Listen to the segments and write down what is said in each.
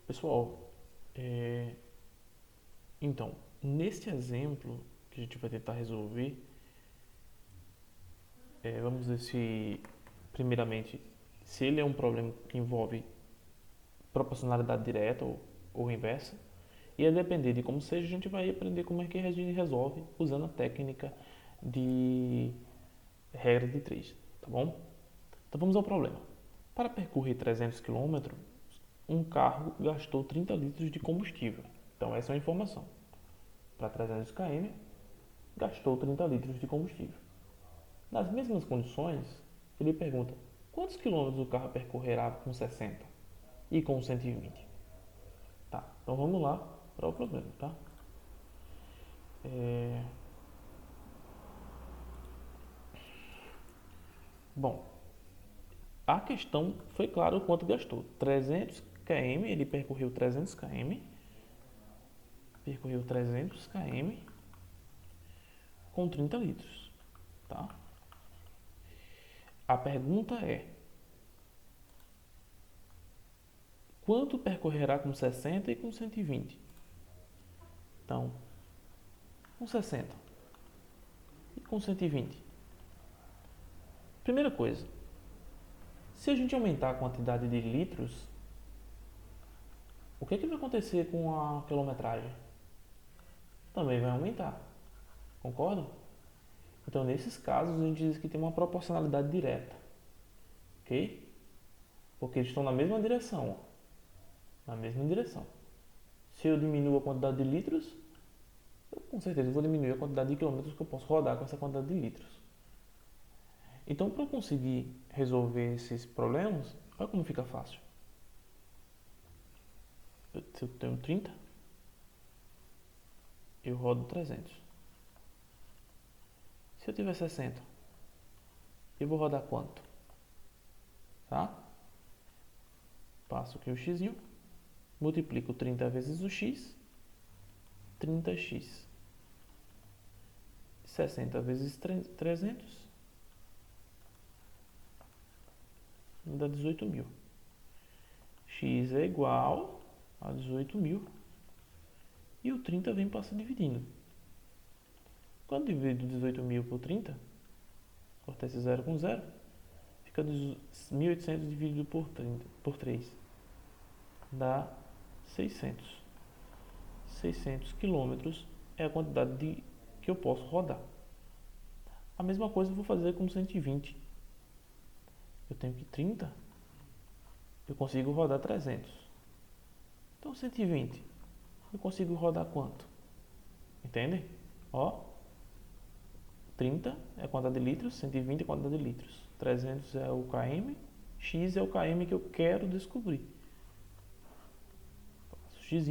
Pessoal, é, então, neste exemplo que a gente vai tentar resolver, vamos ver se, primeiramente, se ele é um problema que envolve proporcionalidade direta ou inversa, e a depender de como seja, a gente vai aprender como é que a gente resolve usando a técnica de regra de 3, tá bom? Então vamos ao problema. Para percorrer 300 km, um carro gastou 30 litros de combustível. Então essa é uma informação. Para 300 km, gastou 30 litros de combustível. Nas mesmas condições, ele pergunta quantos quilômetros o carro percorrerá com 60 e com 120. Tá, então vamos lá para o problema, tá? É... Bom, a questão foi claro o quanto gastou. 300 km, ele percorreu 300 km com 30 litros, tá? A pergunta é, quanto percorrerá com 60 e com 120? Então, com 60 e com 120. Primeira coisa, se a gente aumentar a quantidade de litros, o que vai acontecer com a quilometragem? Também vai aumentar, concordam? Então, nesses casos, a gente diz que tem uma proporcionalidade direta, ok? Porque eles estão na mesma direção, ó, na mesma direção. Se eu diminuo a quantidade de litros, eu com certeza vou diminuir a quantidade de quilômetros que eu posso rodar com essa quantidade de litros. Então, para eu conseguir resolver esses problemas, olha como fica fácil. Se eu tenho 30, eu rodo 300. Se eu tiver 60, eu vou rodar quanto? Tá? Passo aqui o x, multiplico 30 vezes o x, 30x. 60 vezes 300, dá 18.000. X é igual a 18.000. E o 30 vem passar dividindo. Quando divido 18.000 por 30, cortar esse 0 com 0, fica 1.800 dividido por 3. Dá 600. 600 quilômetros é a quantidade que eu posso rodar. A mesma coisa eu vou fazer com 120. Eu tenho que 30, eu consigo rodar 300. Então 120, eu consigo rodar quanto? Entendem? Ó, 30 é a quantidade de litros, 120 é a quantidade de litros. 300 é o km, x é o km que eu quero descobrir. Faço x,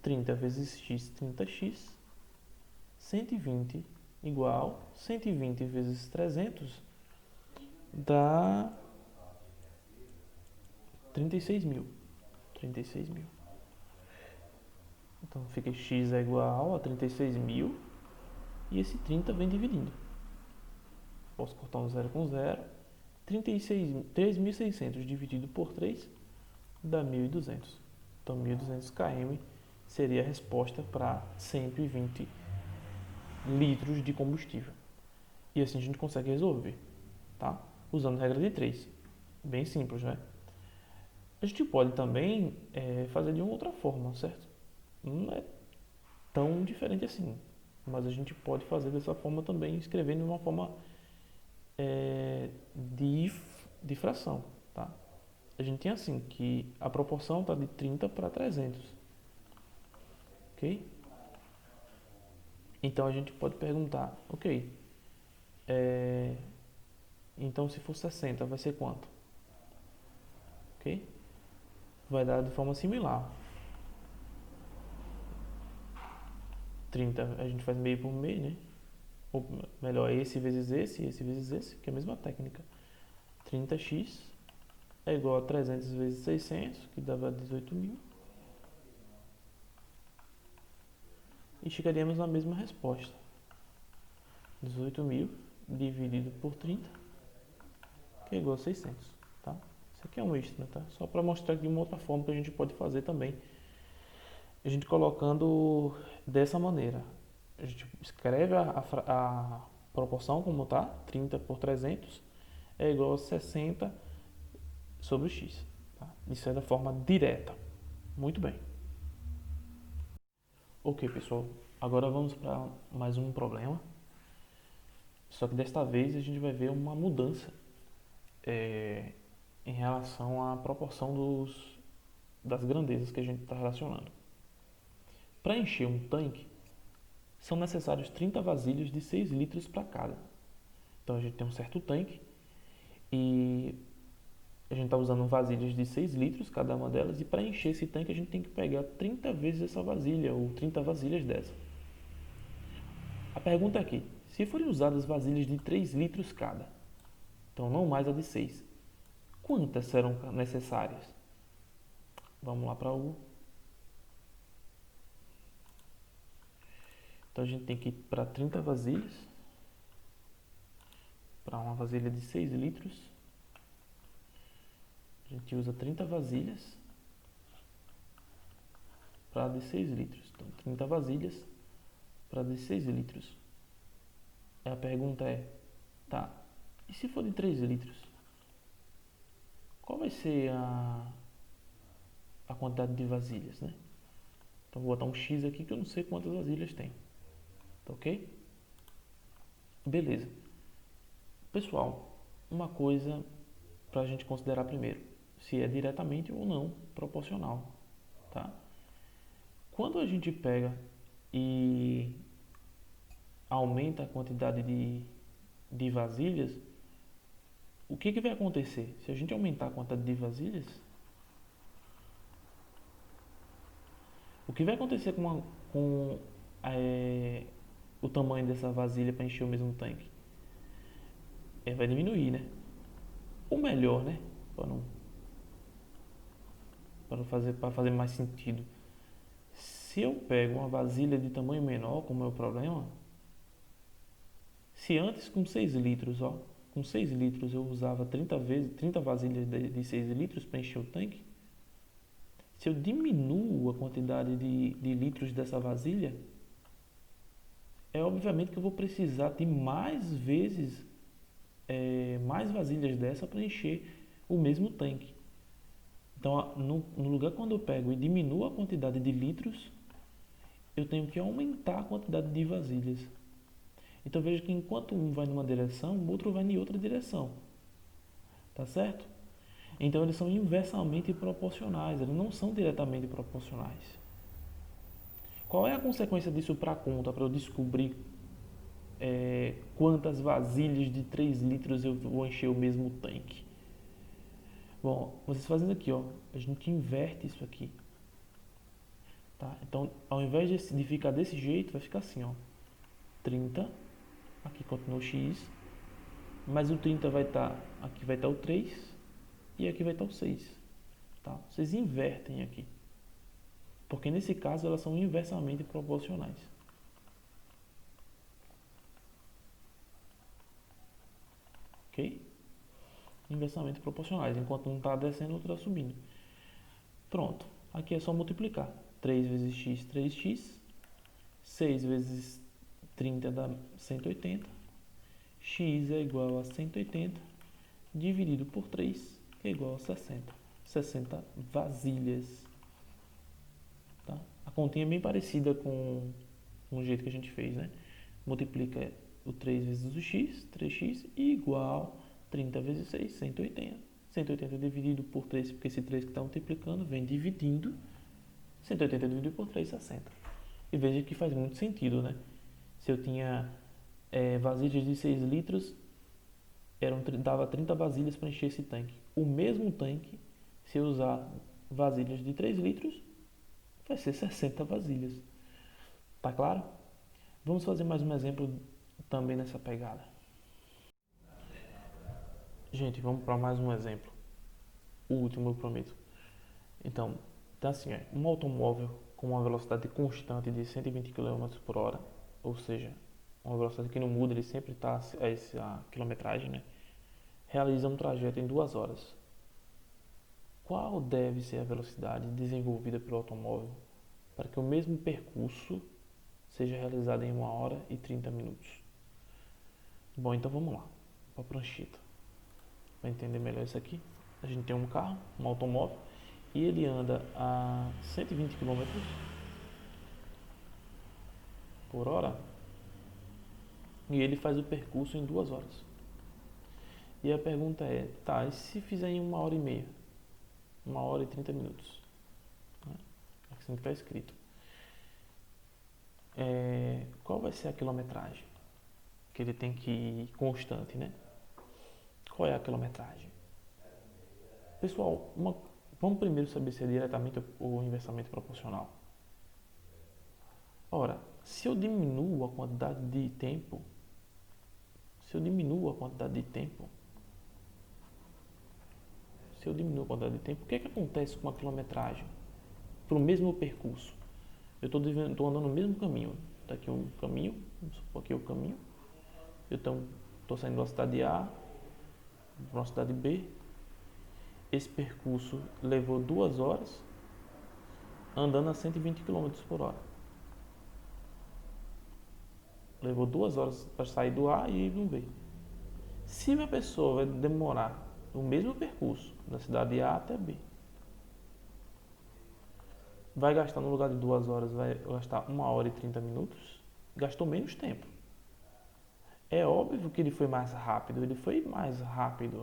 30 vezes x, 30x. 120 igual 120 vezes 300 dá 36.000. 36.000. Então fica x é igual a 36.000 e esse 30 vem dividindo. Posso cortar um 0 com 0. 3.600 dividido por 3 dá 1.200. Então 1.200 km seria a resposta para 120 litros de combustível. E assim a gente consegue resolver, tá? Usando a regra de 3. Bem simples, né? A gente pode também fazer de uma outra forma, certo? Não é tão diferente assim, mas a gente pode fazer dessa forma também, escrevendo de uma forma de fração, tá? A gente tem assim, que a proporção está de 30 para 300, ok? Então a gente pode perguntar, ok, então se for 60 vai ser quanto? Ok? Vai dar de forma similar. 30 a gente faz meio por meio, né? Ou melhor, esse vezes esse, que é a mesma técnica. 30x é igual a 300 vezes 600, que dava 18.000. E chegaríamos na mesma resposta. 18.000 dividido por 30, que é igual a 600, tá? aqui é um extra, tá? Só para mostrar de uma outra forma que a gente pode fazer também. A gente colocando dessa maneira. A gente escreve a proporção como tá, 30 por 300 é igual a 60 sobre x. Tá? Isso é da forma direta. Muito bem. Ok, pessoal. Agora vamos para mais um problema. Só que desta vez a gente vai ver uma mudança em relação à proporção das grandezas que a gente está relacionando. Para encher um tanque, são necessários 30 vasilhas de 6 litros para cada. Então a gente tem um certo tanque e a gente está usando vasilhas de 6 litros cada uma delas, e para encher esse tanque a gente tem que pegar 30 vezes essa vasilha, ou 30 vasilhas dessa. A pergunta é aqui, se forem usadas vasilhas de 3 litros cada, então não mais a de 6, quantas serão necessárias? Vamos lá para o... Então a gente tem que ir para 30 vasilhas, para uma vasilha de 6 litros, a gente usa 30 vasilhas para a de 6 litros. Então 30 vasilhas para a de 6 litros. A pergunta é, tá, e se for de 3 litros? Qual vai ser a quantidade de vasilhas, né? Então vou botar um X aqui que eu não sei quantas vasilhas tem. Tá ok? Beleza. Pessoal, uma coisa para a gente considerar primeiro, se é diretamente ou não proporcional, tá? Quando a gente pega e aumenta a quantidade de vasilhas, o que vai acontecer? Se a gente aumentar a quantidade de vasilhas, o que vai acontecer com o tamanho dessa vasilha para encher o mesmo tanque? Vai diminuir, né? O melhor, né? Para fazer mais sentido. Se eu pego uma vasilha de tamanho menor, como é o problema, se antes com 6 litros, ó, com 6 litros eu usava 30 vasilhas de 6 litros para encher o tanque, se eu diminuo a quantidade de litros dessa vasilha, é obviamente que eu vou precisar de mais vezes, mais vasilhas dessa para encher o mesmo tanque. Então, no lugar quando eu pego e diminuo a quantidade de litros, eu tenho que aumentar a quantidade de vasilhas. Então veja que enquanto um vai numa direção, o outro vai em outra direção. Tá certo? Então eles são inversamente proporcionais, eles não são diretamente proporcionais. Qual é a consequência disso para a conta, para eu descobrir quantas vasilhas de 3 litros eu vou encher o mesmo tanque? Bom, vocês fazendo aqui, ó, a gente inverte isso aqui. Tá? Então, ao invés de ficar desse jeito, vai ficar assim, ó. 30, aqui continua o x, mas o 30 vai estar, aqui vai estar o 3 e aqui vai estar o 6. Tá? Vocês invertem aqui, porque nesse caso elas são inversamente proporcionais. Ok? Inversamente proporcionais, enquanto um está descendo, o outro está subindo. Pronto, aqui é só multiplicar. 3 vezes x, 3x. 6 vezes 30 dá 180. X é igual a 180 dividido por 3, que é igual a 60. 60 vasilhas. Tá? A continha é bem parecida com o jeito que a gente fez, né? Multiplica o 3 vezes o x, 3x, igual 30 vezes 6, 180. 180 dividido por 3, porque esse 3 que está multiplicando vem dividindo. 180 dividido por 3, 60. E veja que faz muito sentido, né? Se eu tinha vasilhas de 6 litros, dava 30 vasilhas para encher esse tanque. O mesmo tanque, se eu usar vasilhas de 3 litros, vai ser 60 vasilhas. Tá claro? Vamos fazer mais um exemplo também nessa pegada. Gente, vamos para mais um exemplo. O último, eu prometo. Então, tá assim, um automóvel com uma velocidade constante de 120 km por hora, ou seja, uma velocidade que não muda, ele sempre está a essa quilometragem, né? Realiza um trajeto em 2 horas. qual deve ser a velocidade desenvolvida pelo automóvel para que o mesmo percurso seja realizado em 1 hora e 30 minutos? Bom, então vamos lá, para a prancheta. Para entender melhor isso aqui, a gente tem um carro, um automóvel, e ele anda a 120 km por hora e ele faz o percurso em 2 horas. E a pergunta é, tá, e se fizer em 1 hora e meia? 1 hora e 30 minutos? Assim que está escrito. Qual vai ser a quilometragem? Que ele tem que ir constante, né? Qual é a quilometragem? Pessoal, vamos primeiro saber se é diretamente ou inversamente proporcional. Ora, se eu diminuo a quantidade de tempo, o que é que acontece com a quilometragem para o mesmo percurso? Eu estou andando no mesmo caminho. Está aqui um caminho, vamos supor aqui o caminho. Eu estou saindo da cidade A para uma cidade B. Esse percurso levou 2 horas andando a 120 km por hora. Levou 2 horas para sair do A e ir no B. Se uma pessoa vai demorar o mesmo percurso da cidade A até B, vai gastar no lugar de 2 horas, vai gastar 1 hora e 30 minutos, gastou menos tempo. É óbvio que ele foi mais rápido,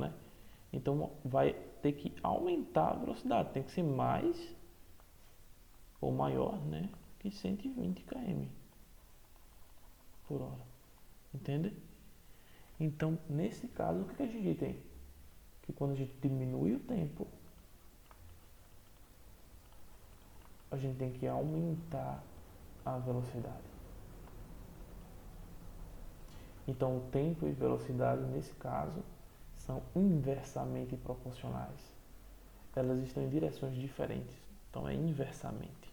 né? Então vai ter que aumentar a velocidade, tem que ser mais ou maior, né, que 120 km por hora. Entende? Então, nesse caso, o que a gente tem? Que quando a gente diminui o tempo, a gente tem que aumentar a velocidade. Então, o tempo e velocidade, nesse caso, são inversamente proporcionais. Elas estão em direções diferentes. Então, é inversamente.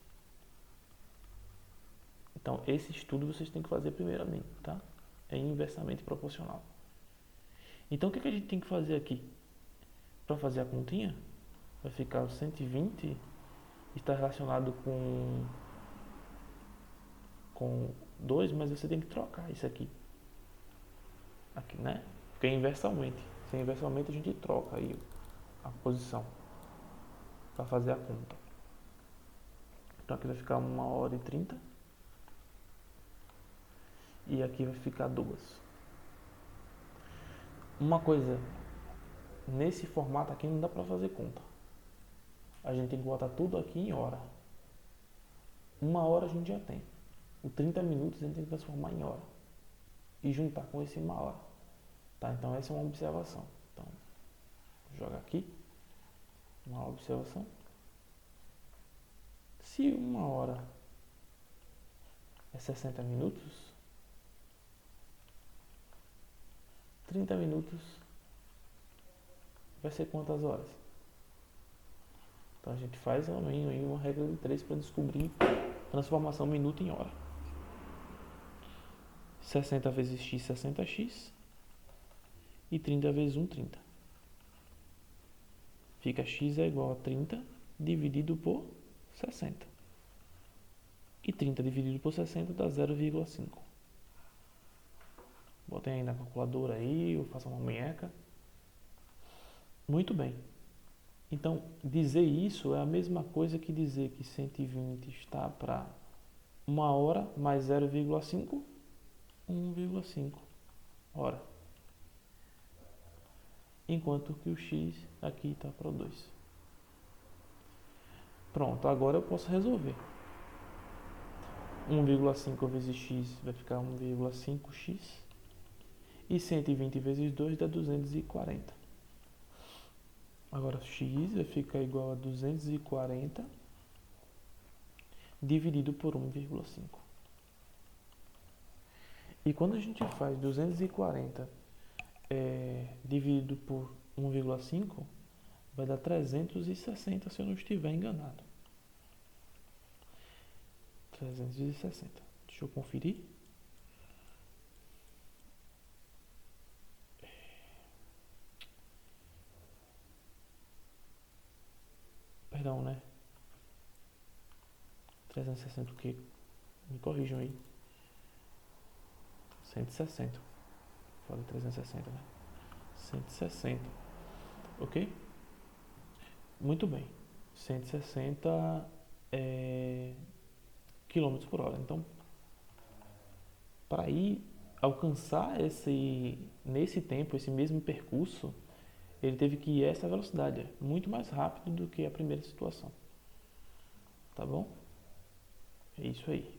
Então, esse estudo vocês têm que fazer primeiramente, tá? É inversamente proporcional. Então, o que a gente tem que fazer aqui? Para fazer a continha, vai ficar o 120 está relacionado com 2, mas você tem que trocar isso aqui, né? Porque é inversamente. Se é inversamente, a gente troca aí a posição para fazer a conta. Então aqui vai ficar 1 hora e 30 e aqui vai ficar 2. Uma coisa, nesse formato aqui não dá para fazer conta. A gente tem que botar tudo aqui em hora. 1 hora a gente já tem. O 30 minutos a gente tem que transformar em hora e juntar com esse 1 hora. Tá? Então essa é uma observação. Então, joga aqui uma observação. Se 1 hora é 60 minutos, 30 minutos vai ser quantas horas? Então a gente faz em uma regra de 3 para descobrir transformação minuto em hora. 60 vezes x, 60x. E 30 vezes 1, 30. Fica x é igual a 30 dividido por 60. E 30 dividido por 60 dá 0,5. Botem aí na calculadora aí, ou façam uma munheca. Muito bem. Então, dizer isso é a mesma coisa que dizer que 120 está para 1 hora mais 0,5, 1,5 hora. Enquanto que o x aqui está para 2. Pronto, agora eu posso resolver. 1,5 vezes x vai ficar 1,5x. E 120 vezes 2 dá 240. Agora x vai ficar igual a 240 dividido por 1,5. E quando a gente faz 240 dividido por 1,5, vai dar 360 se eu não estiver enganado. 360. Deixa eu conferir. Perdão, né? 360 o quê? Me corrijam aí. 160. Falei 360, né? 160. Ok? Muito bem. 160 quilômetros por hora. Então, para ir alcançar nesse tempo, esse mesmo percurso, ele teve que ir a essa velocidade, muito mais rápido do que a primeira situação. Tá bom? É isso aí.